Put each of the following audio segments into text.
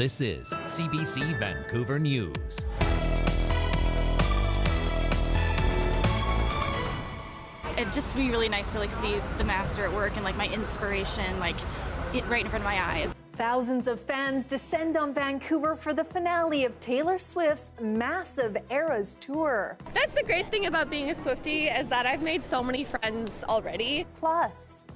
This is CBC Vancouver News. It'd just be really nice to see the master at work and my inspiration right in front of my eyes. Thousands of fans descend on Vancouver for the finale of Taylor Swift's massive Eras tour. That's the great thing about being a Swiftie, is that I've made so many friends already. Plus,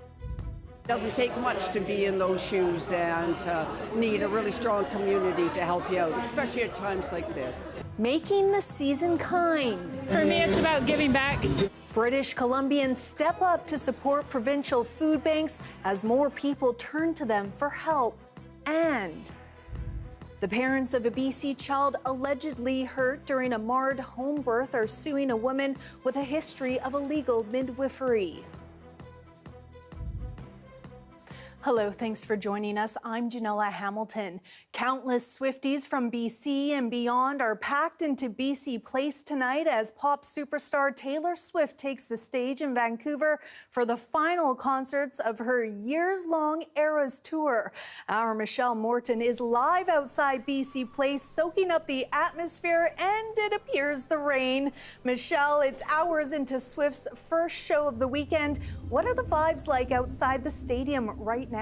it doesn't take much to be in those shoes and to need a really strong community to help you out, especially at times like this. making the season kind. For me, it's about giving back. British Columbians step up to support provincial food banks as more people turn to them for help. And the parents of a BC child allegedly hurt during a marred home birth are suing a woman with a history of illegal midwifery. Hello, thanks for joining us. I'm Janella Hamilton. Countless Swifties from BC and beyond are packed into BC Place tonight as pop superstar Taylor Swift takes the stage in Vancouver for the final concerts of her years-long Eras tour. Our Michelle Morton is live outside BC Place, soaking up the atmosphere, and it appears the rain. Michelle, it's hours into Swift's first show of the weekend. What are the vibes like outside the stadium right now?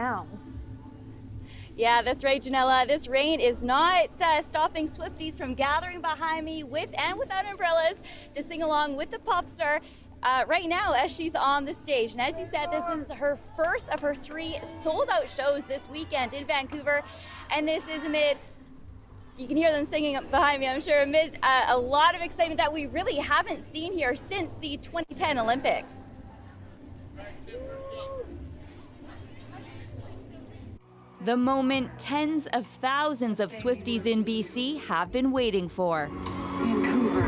Yeah, that's right, Janella. This rain is not stopping Swifties from gathering behind me with and without umbrellas to sing along with the pop star right now as she's on the stage. And as you said, this is her first of her 3 sold-out shows this weekend in Vancouver. And this is amid, you can hear them singing behind me, I'm sure, amid a lot of excitement that we really haven't seen here since the 2010 Olympics. The moment tens of thousands of Swifties in BC have been waiting for. Vancouver.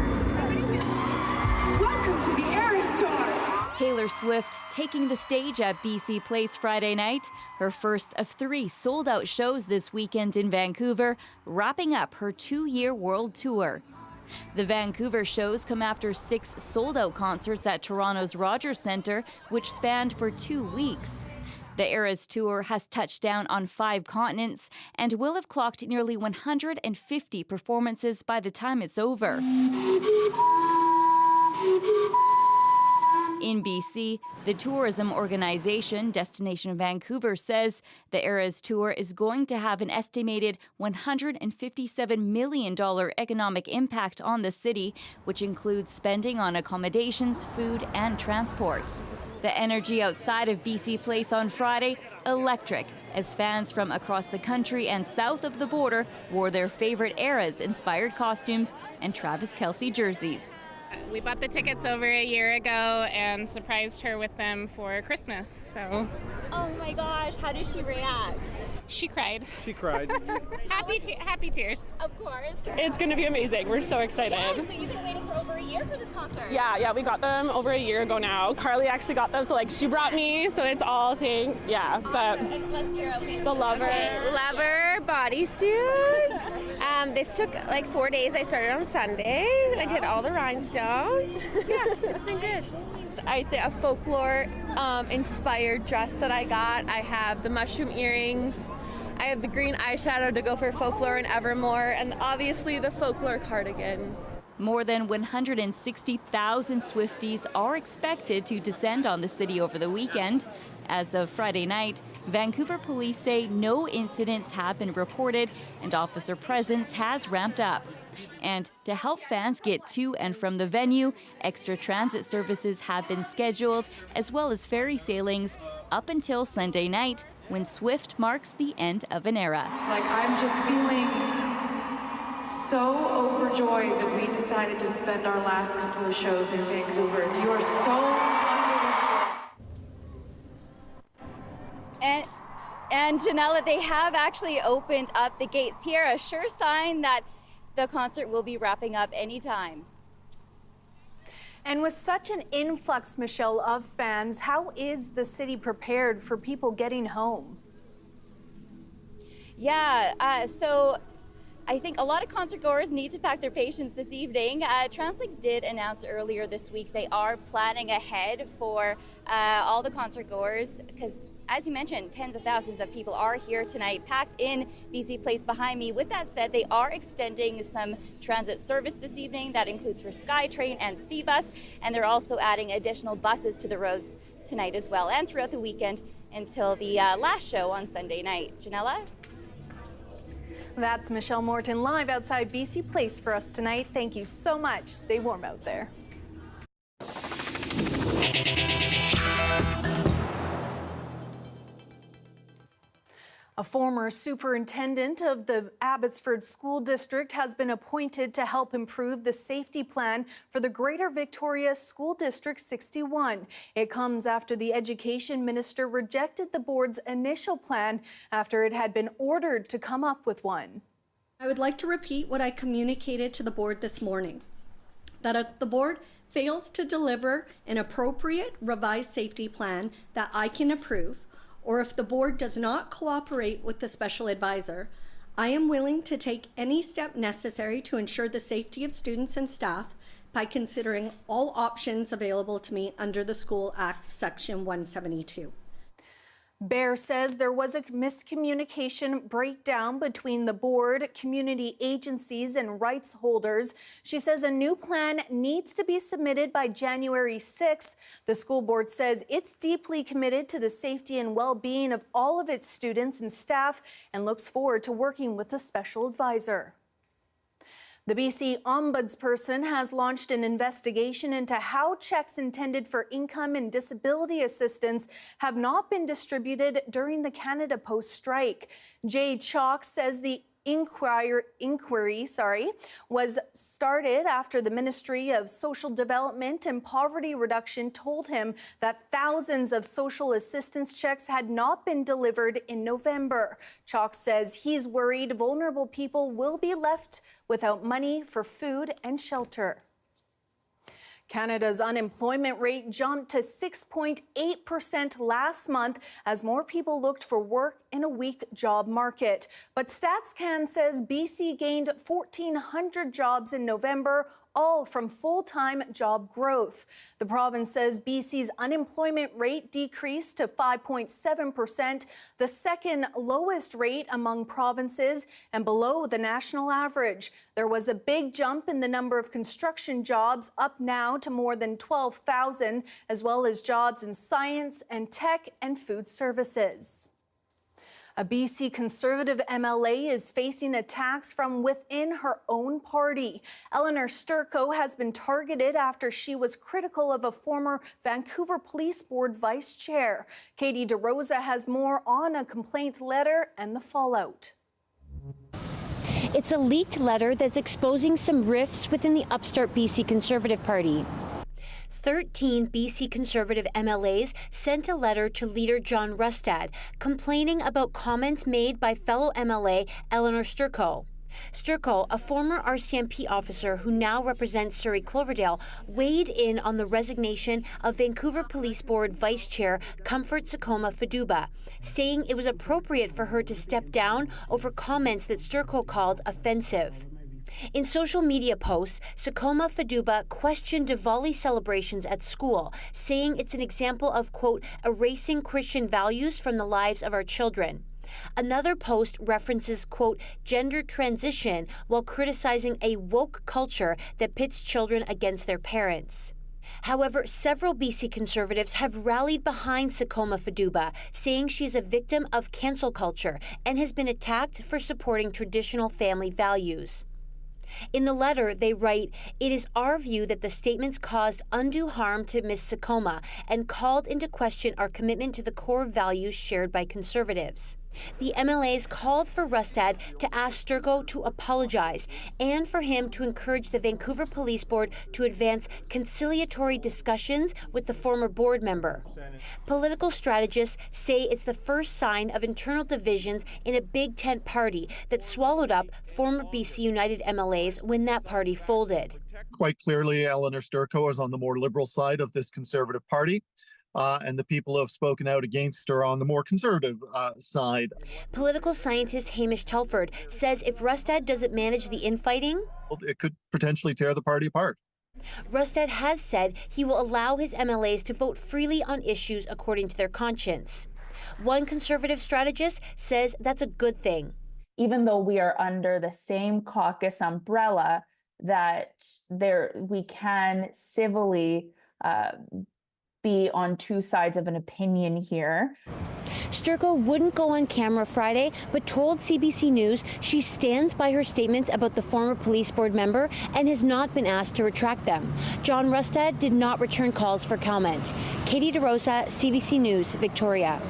Welcome to the Eras Tour. Taylor Swift taking the stage at BC Place Friday night, her first of 3 sold-out shows this weekend in Vancouver, wrapping up her 2-year world tour. The Vancouver shows come after 6 sold-out concerts at Toronto's Rogers Centre, which spanned for 2 weeks. The Eras Tour has touched down on 5 continents and will have clocked nearly 150 performances by the time it's over. In BC, the tourism organization Destination Vancouver says the Eras Tour is going to have an estimated $157 million economic impact on the city, which includes spending on accommodations, food, and transport. The energy outside of BC Place on Friday, electric, as fans from across the country and south of the border wore their favorite Eras-inspired costumes and Travis Kelce jerseys. We bought the tickets over a year ago and surprised her with them for Christmas, so. Oh my gosh, how did she react? She cried. She cried. Happy tears. Of course. It's going to be amazing. We're so excited. Yeah, so you've been waiting for over a year for this concert. Yeah, we got them over a year ago now. Carly actually got them, so she brought me, so it's all thanks. Yeah, but Let's hear, okay. the lover. Leather bodysuit. This took 4 days. I started on Sunday. I did all the rhinestones. Yeah, it's been good. I think a folklore inspired dress that I got. I have the mushroom earrings. I have the green eyeshadow to go for folklore and evermore, and obviously the folklore cardigan. More than 160,000 Swifties are expected to descend on the city over the weekend. As of Friday night, Vancouver police say no incidents have been reported and officer presence has ramped up. And to help fans get to and from the venue, extra transit services have been scheduled, as well as ferry sailings, up until Sunday night, when Swift marks the end of an era. I'm just feeling so overjoyed that we decided to spend our last couple of shows in Vancouver. You are so unbelievable. And Janella, they have actually opened up the gates here, a sure sign that the concert will be wrapping up anytime. And with such an influx, Michelle, of fans, how is the city prepared for people getting home? Yeah, so I think a lot of concertgoers need to pack their patience this evening. TransLink did announce earlier this week they are planning ahead for all the concertgoers, because as you mentioned, tens of thousands of people are here tonight, packed in BC Place behind me. With that said, they are extending some transit service this evening. That includes for SkyTrain and SeaBus, and they're also adding additional buses to the roads tonight as well, and throughout the weekend until the last show on Sunday night. Janella? That's Michelle Morton live outside BC Place for us tonight. Thank you so much. Stay warm out there. A former superintendent of the Abbotsford School District has been appointed to help improve the safety plan for the Greater Victoria School District 61. It comes after the Education Minister rejected the board's initial plan after it had been ordered to come up with one. I would like to repeat what I communicated to the board this morning, that if the board fails to deliver an appropriate revised safety plan that I can approve, or if the board does not cooperate with the special advisor, I am willing to take any step necessary to ensure the safety of students and staff by considering all options available to me under the School Act Section 172. Bear says there was a miscommunication breakdown between the board, community agencies, and rights holders. She says a new plan needs to be submitted by January 6th. The school board says it's deeply committed to the safety and well-being of all of its students and staff and looks forward to working with a special advisor. The BC Ombudsperson has launched an investigation into how checks intended for income and disability assistance have not been distributed during the Canada Post strike. Jay Chalk says the inquiry was started after the Ministry of Social Development and Poverty Reduction told him that thousands of social assistance checks had not been delivered in November. Chalk says he's worried vulnerable people will be left without money for food and shelter. Canada's unemployment rate jumped to 6.8% last month as more people looked for work in a weak job market. But StatsCan says BC gained 1,400 jobs in November, all from full-time job growth. The province says BC's unemployment rate decreased to 5.7%, the second lowest rate among provinces and below the national average. There was a big jump in the number of construction jobs, up now to more than 12,000, as well as jobs in science and tech and food services. A BC Conservative MLA is facing attacks from within her own party. Eleanor Sturco has been targeted after she was critical of a former Vancouver Police Board vice chair. Katie DeRosa has more on a complaint letter and the fallout. It's a leaked letter that's exposing some rifts within the upstart BC Conservative Party. 13 BC Conservative MLAs sent a letter to leader John Rustad complaining about comments made by fellow MLA Eleanor Sturco. Sturco, a former RCMP officer who now represents Surrey Cloverdale, weighed in on the resignation of Vancouver Police Board Vice Chair Comfort Sakoma Faduba, saying it was appropriate for her to step down over comments that Sturco called offensive. In social media posts, Sakoma Faduba questioned Diwali celebrations at school, saying it's an example of, quote, erasing Christian values from the lives of our children. Another post references, quote, gender transition while criticizing a woke culture that pits children against their parents. However, several BC Conservatives have rallied behind Sakoma Faduba, saying she's a victim of cancel culture and has been attacked for supporting traditional family values. In the letter, they write, it is our view that the statements caused undue harm to Ms. Sakoma and called into question our commitment to the core values shared by Conservatives. The MLAs called for Rustad to ask Sturco to apologize and for him to encourage the Vancouver Police Board to advance conciliatory discussions with the former board member. Political strategists say it's the first sign of internal divisions in a big tent party that swallowed up former BC United MLAs when that party folded. Quite clearly, Eleanor Sturco is on the more liberal side of this Conservative Party. And the people who have spoken out against her on the more conservative side. Political scientist Hamish Telford says if Rustad doesn't manage the infighting, it could potentially tear the party apart. Rustad has said he will allow his MLAs to vote freely on issues according to their conscience. One conservative strategist says that's a good thing. Even though we are under the same caucus umbrella, that we can civilly be on two sides of an opinion here. Sturco wouldn't go on camera Friday, but told CBC News she stands by her statements about the former police board member and has not been asked to retract them. John Rustad did not return calls for comment. Katie DeRosa, CBC News, Victoria.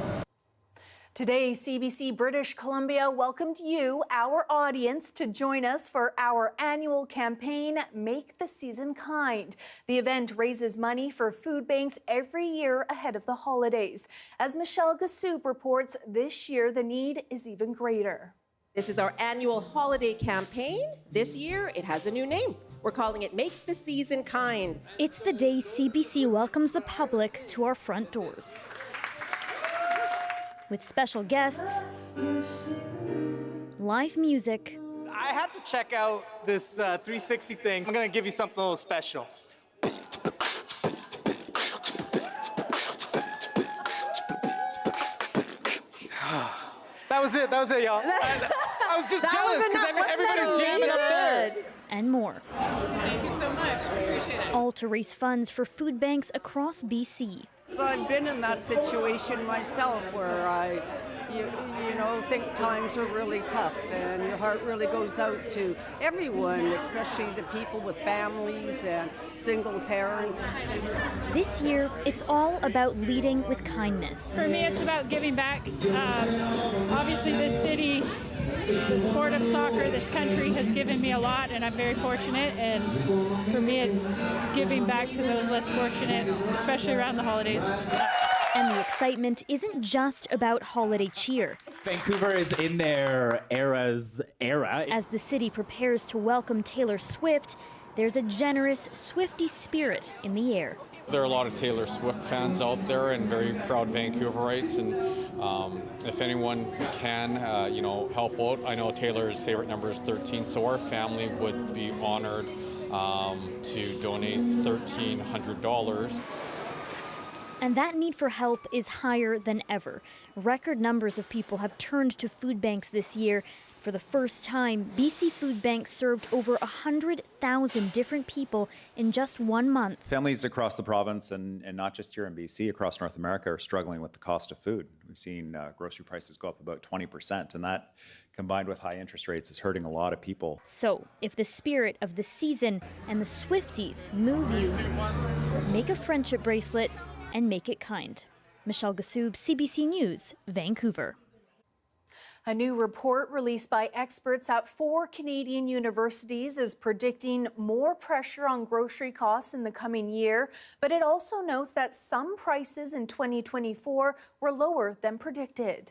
Today, CBC British Columbia welcomed you, our audience, to join us for our annual campaign, Make the Season Kind. The event raises money for food banks every year ahead of the holidays. As Michelle Gassoub reports, this year the need is even greater. This is our annual holiday campaign. This year, it has a new name. We're calling it Make the Season Kind. It's the day CBC welcomes the public to our front doors. With special guests, live music. I had to check out this 360 thing. I'm gonna give you something a little special. That was it, y'all. I was just jealous because everybody's jamming up there. And more. Thank you so much. We appreciate it. All to raise funds for food banks across BC. So I've been in that situation myself where I think times are really tough and your heart really goes out to everyone, especially the people with families and single parents. This year, it's all about leading with kindness. For me, it's about giving back. Obviously, this city, the sport of soccer, this country has given me a lot, and I'm very fortunate. And for me, it's giving back to those less fortunate, especially around the holidays. And the excitement isn't just about holiday cheer. Vancouver is in their era's era. As the city prepares to welcome Taylor Swift, there's a generous Swiftie spirit in the air. There are a lot of Taylor Swift fans out there and very proud Vancouverites, and if anyone can, help out. I know Taylor's favorite number is 13, so our family would be honored to donate $1,300. And that need for help is higher than ever. Record numbers of people have turned to food banks this year. For the first time, BC Food Bank served over 100,000 different people in just 1 month. Families across the province, and not just here in BC, across North America, are struggling with the cost of food. We've seen grocery prices go up about 20%, and that, combined with high interest rates, is hurting a lot of people. So, if the spirit of the season and the Swifties move you, make a friendship bracelet and make it kind. Michelle Gassoub, CBC News, Vancouver. A new report released by experts at 4 Canadian universities is predicting more pressure on grocery costs in the coming year, but it also notes that some prices in 2024 were lower than predicted.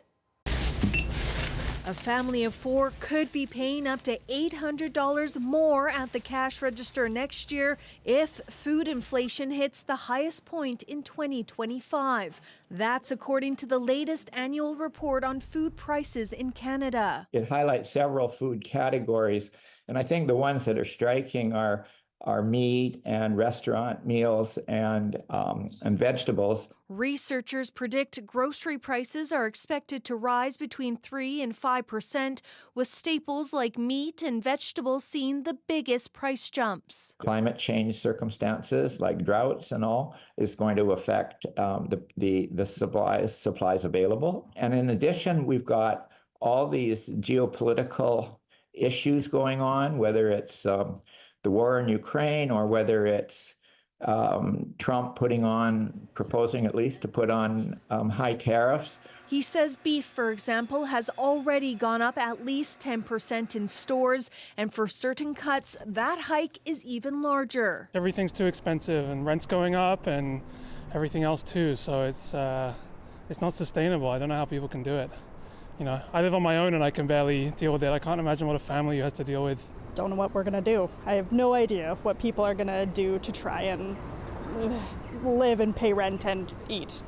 A family of 4 could be paying up to $800 more at the cash register next year if food inflation hits the highest point in 2025. That's according to the latest annual report on food prices in Canada. It highlights several food categories, and I think the ones that are striking are meat and restaurant meals and vegetables. Researchers predict grocery prices are expected to rise between 3% and 5%, with staples like meat and vegetables seeing the biggest price jumps. Climate change circumstances like droughts and all is going to affect the supplies available. And in addition, we've got all these geopolitical issues going on, whether it's the war in Ukraine or whether it's Trump proposing at least to put on high tariffs. He says beef, for example, has already gone up at least 10% in stores, and for certain cuts, that hike is even larger. Everything's too expensive, and rent's going up, and everything else too. So it's not sustainable. I don't know how people can do it. I live on my own and I can barely deal with it. I can't imagine what a family has to deal with. Don't know what we're gonna do. I have no idea what people are gonna do to try and live and pay rent and eat.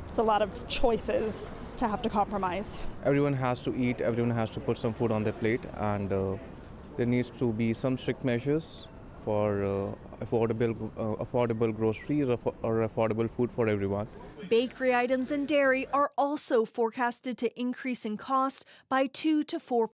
It's a lot of choices to have to compromise. Everyone has to eat, everyone has to put some food on their plate, and there needs to be some strict measures for affordable groceries or affordable food for everyone. Bakery items and dairy are also forecasted to increase in cost by 2 to 4%.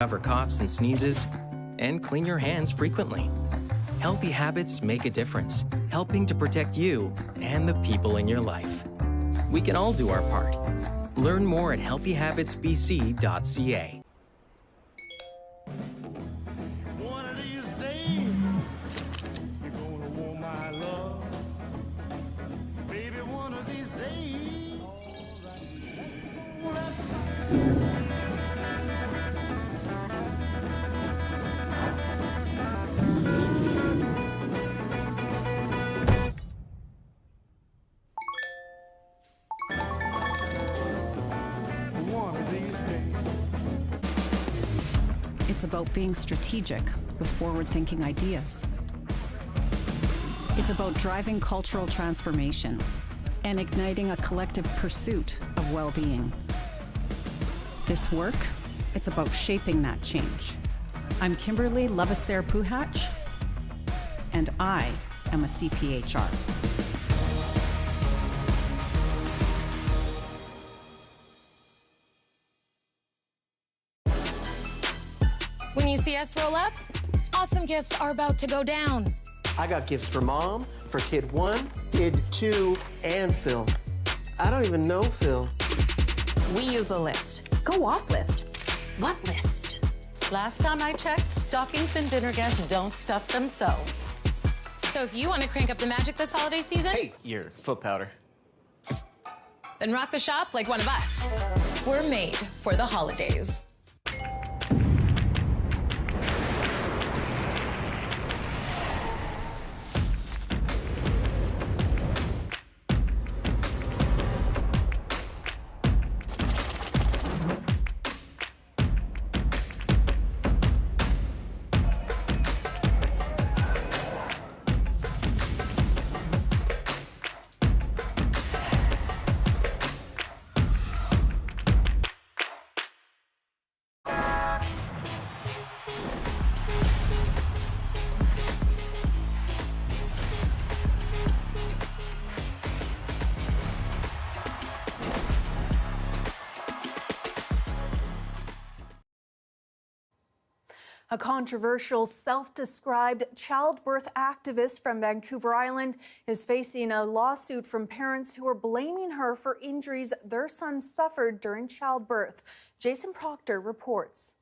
Cover coughs and sneezes, and clean your hands frequently. Healthy habits make a difference, helping to protect you and the people in your life. We can all do our part. Learn more at healthyhabitsbc.ca. It's about being strategic with forward-thinking ideas. It's about driving cultural transformation and igniting a collective pursuit of well-being. This work, it's about shaping that change. I'm Kimberly Levasseur-Puhatch, and I am a CPHR. When you see us roll up, I'll awesome gifts are about to go down. I got gifts for Mom, for Kid 1, Kid 2, and Phil. I don't even know Phil. We use a list. Go off list. What list? Last time I checked, stockings and dinner guests don't stuff themselves. So if you want to crank up the magic this holiday season, Hey, your foot powder. then rock the shop like one of us. We're made for the holidays. A controversial self-described childbirth activist from Vancouver Island is facing a lawsuit from parents who are blaming her for injuries their son suffered during childbirth. Jason Proctor reports.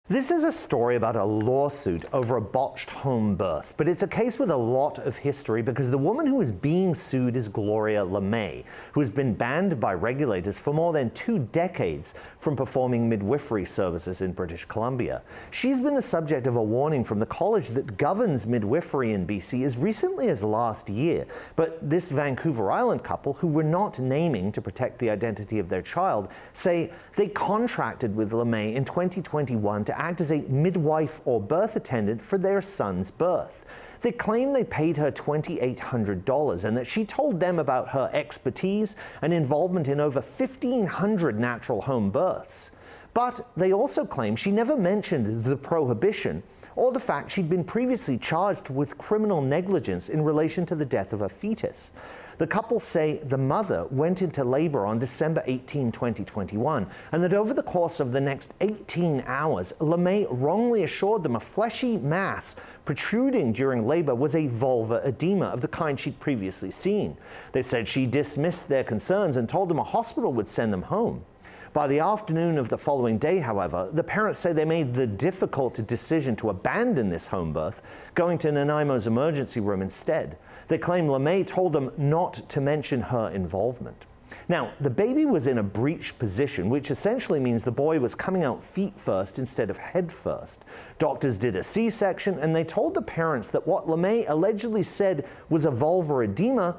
This is a story about a lawsuit over a botched home birth, but it's a case with a lot of history because the woman who is being sued is Gloria LeMay, who has been banned by regulators for more than 2 decades from performing midwifery services in British Columbia. She's been the subject of a warning from the college that governs midwifery in BC as recently as last year, but this Vancouver Island couple, who we're not naming to protect the identity of their child, say they contracted with LeMay in 2021 to act as a midwife or birth attendant for their son's birth. They claim they paid her $2,800 and that she told them about her expertise and involvement in over 1,500 natural home births. But they also claim she never mentioned the prohibition or the fact she'd been previously charged with criminal negligence in relation to the death of a fetus. The couple say the mother went into labor on December 18, 2021, and that over the course of the next 18 hours, LeMay wrongly assured them a fleshy mass protruding during labor was a vulvar edema of the kind she'd previously seen. They said she dismissed their concerns and told them a hospital would send them home. By the afternoon of the following day, however, the parents say they made the difficult decision to abandon this home birth, going to Nanaimo's emergency room instead. They claim LeMay told them not to mention her involvement. Now, the baby was in a breech position, which essentially means the boy was coming out feet first instead of head first. Doctors did a C-section, and they told the parents that what LeMay allegedly said was a vulvar edema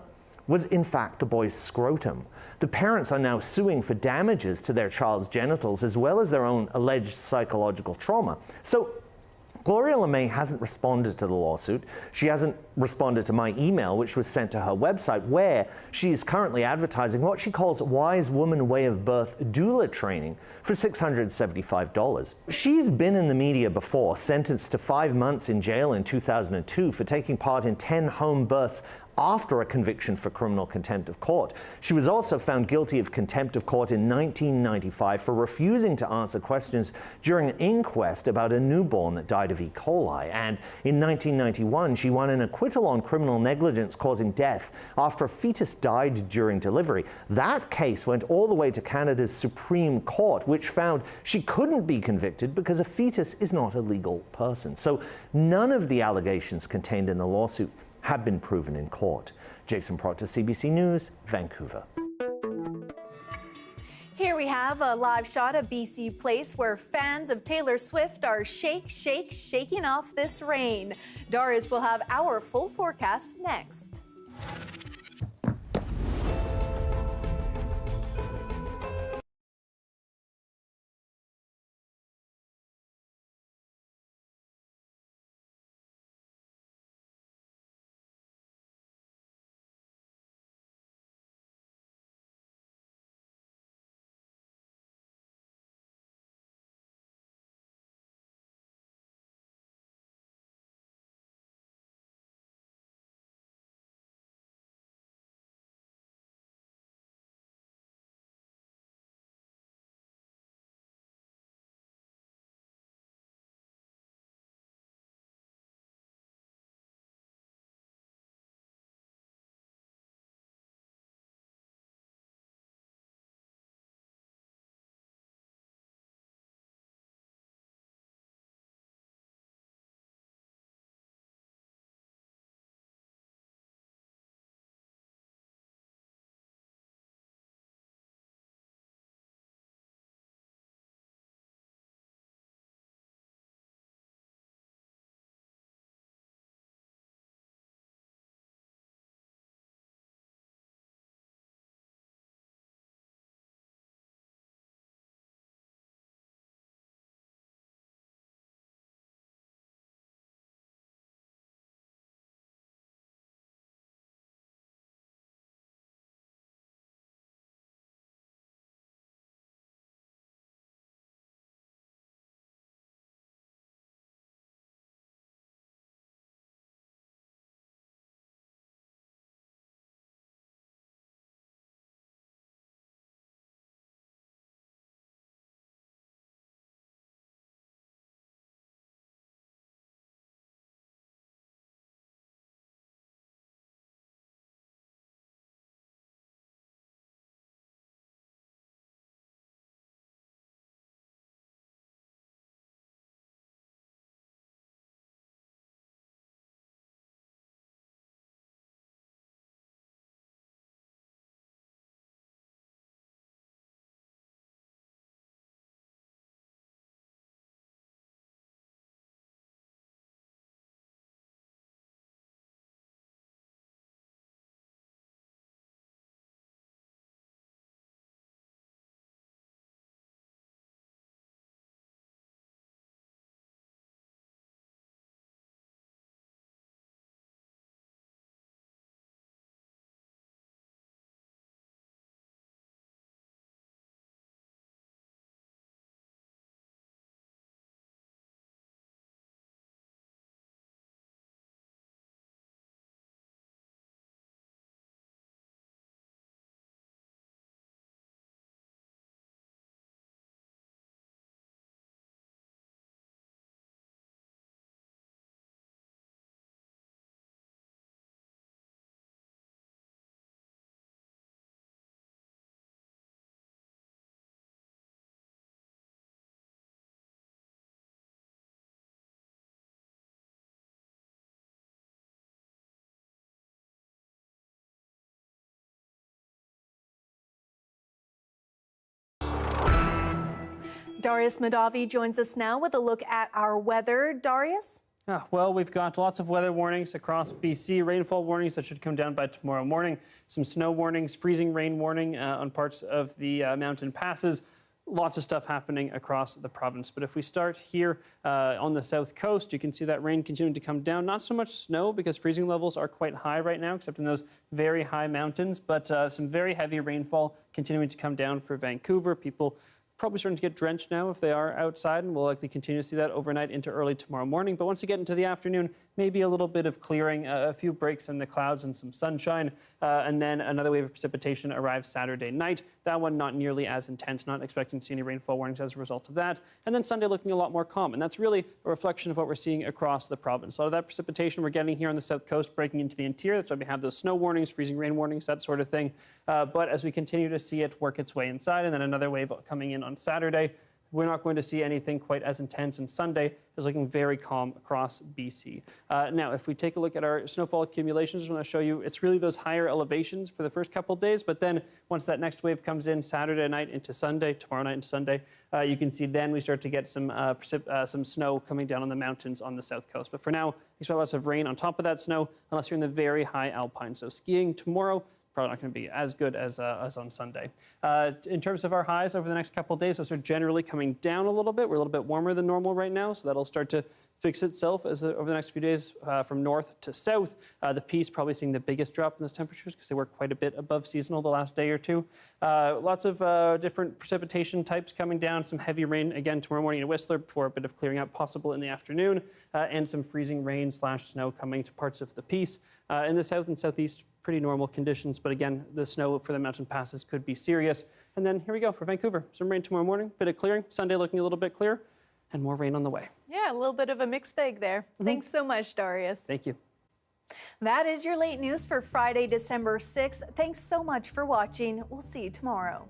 was in fact the boy's scrotum. The parents are now suing for damages to their child's genitals as well as their own alleged psychological trauma. So Gloria LeMay hasn't responded to the lawsuit. She hasn't responded to my email, which was sent to her website, where she is currently advertising what she calls Wise Woman Way of Birth doula training for $675. She's been in the media before, sentenced to 5 months in jail in 2002 for taking part in 10 home births after a conviction for criminal contempt of court. She was also found guilty of contempt of court in 1995 for refusing to answer questions during an inquest about a newborn that died of E. coli. And in 1991, she won an acquittal on criminal negligence causing death after a fetus died during delivery. That case went all the way to Canada's Supreme Court, which found she couldn't be convicted because a fetus is not a legal person. So none of the allegations contained in the lawsuit have been proven in court. Jason Proctor, CBC News, Vancouver. Here we have a live shot of BC Place where fans of Taylor Swift are shaking off this rain. Doris will have our full forecast next. Darius Madavi joins us now with a look at our weather. Darius? Well, we've got lots of weather warnings across BC, rainfall warnings that should come down by tomorrow morning, some snow warnings, freezing rain warning on parts of the mountain passes. Lots of stuff happening across the province. But if we start here on the south coast, you can see that rain continuing to come down. Not so much snow because freezing levels are quite high right now, except in those very high mountains, but some very heavy rainfall continuing to come down for Vancouver. People probably starting to get drenched now if they are outside, and we'll likely continue to see that overnight into early tomorrow morning. But once you get into the afternoon, maybe a little bit of clearing, a few breaks in the clouds and some sunshine, and then another wave of precipitation arrives Saturday night. That one not nearly as intense, not expecting to see any rainfall warnings as a result of that. And then Sunday looking a lot more calm, and that's really a reflection of what we're seeing across the province. A lot of that precipitation we're getting here on the south coast breaking into the interior. That's why we have those snow warnings, freezing rain warnings, that sort of thing. But as we continue to see it work its way inside, and then another wave coming in on Saturday, we're not going to see anything quite as intense, and Sunday is looking very calm across BC. Now, if we take a look at our snowfall accumulations, I'm going to show you it's really those higher elevations for the first couple of days, but then once that next wave comes in Saturday night into Sunday, tomorrow night into Sunday, you can see then we start to get some snow coming down on the mountains on the south coast. But for now, expect lots of rain on top of that snow unless you're in the very high alpine. So skiing tomorrow, probably not going to be as good as on Sunday. In terms of our highs over the next couple of days, those are generally coming down a little bit. We're a little bit warmer than normal right now, so that'll start to fix itself over the next few days from north to south. The Peace probably seeing the biggest drop in those temperatures because they were quite a bit above seasonal the last day or two. Lots of different precipitation types coming down. Some heavy rain again tomorrow morning in Whistler before a bit of clearing up possible in the afternoon, and some freezing rain / snow coming to parts of the Peace. In the south and southeast, pretty normal conditions, but again, the snow for the mountain passes could be serious. And then here we go for Vancouver. Some rain tomorrow morning, bit of clearing. Sunday looking a little bit clearer, and more rain on the way. Yeah, a little bit of a mixed bag there. Thanks so much, Darius. Thank you. That is your late news for Friday, December 6th. Thanks so much for watching. We'll see you tomorrow.